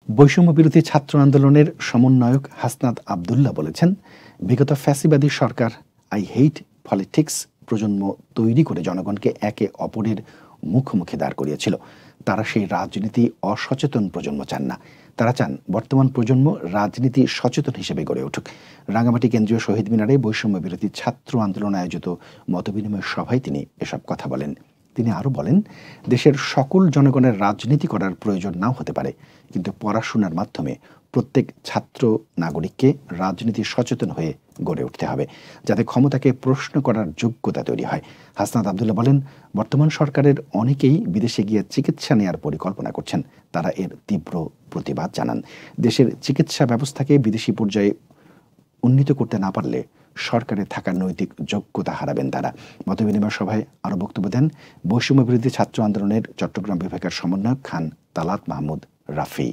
বৈষম্য বিরোধী ছাত্র আন্দোলনের সমন্বয়ক হাসনাত আব্দুল্লাহ বলেছেন, বিগত ফ্যাসিবাদী সরকার আই হেইট পলিটিক্স প্রজন্ম তৈরি করে জনগণকে একে অপরের মুখোমুখি দাঁড় করিয়েছিল। তারা সেই রাজনীতি অসচেতন প্রজন্ম চান না। তারা চান বর্তমান প্রজন্ম রাজনীতি সচেতন হিসেবে গড়ে উঠুক। রাঙামাটি কেন্দ্রীয় শহীদ মিনারে বৈষম্য বিরোধী ছাত্র আন্দোলন আয়োজিত মতবিনিময় সভায় তিনি এসব কথা বলেন। তিনি আরও বলেন, দেশের সকল জনগণের রাজনীতি করার প্রয়োজন নাও হতে পারে, কিন্তু পড়াশোনার মাধ্যমে প্রত্যেক ছাত্র নাগরিককে রাজনীতি সচেতন হয়ে গড়ে উঠতে হবে, যাতে ক্ষমতাকে প্রশ্ন করার যোগ্যতা তৈরি হয়। হাসনাত আব্দুল্লাহ বলেন, বর্তমান সরকারের অনেকেই বিদেশে গিয়ে চিকিৎসা নেওয়ার পরিকল্পনা করছেন। তারা এর তীব্র প্রতিবাদ জানান। দেশের চিকিৎসা ব্যবস্থাকে বিদেশি পর্যায়ে উন্নীত করতে না পারলে সরকারের থাকার নৈতিক যোগ্যতা হারাবেন তারা। মতবিনিময় সভায় আরও বক্তব্য দেন বৈষম্য বিরোধী ছাত্র আন্দোলনের চট্টগ্রাম বিভাগের সমন্বয়ক খান তালাত মাহমুদ রাফি।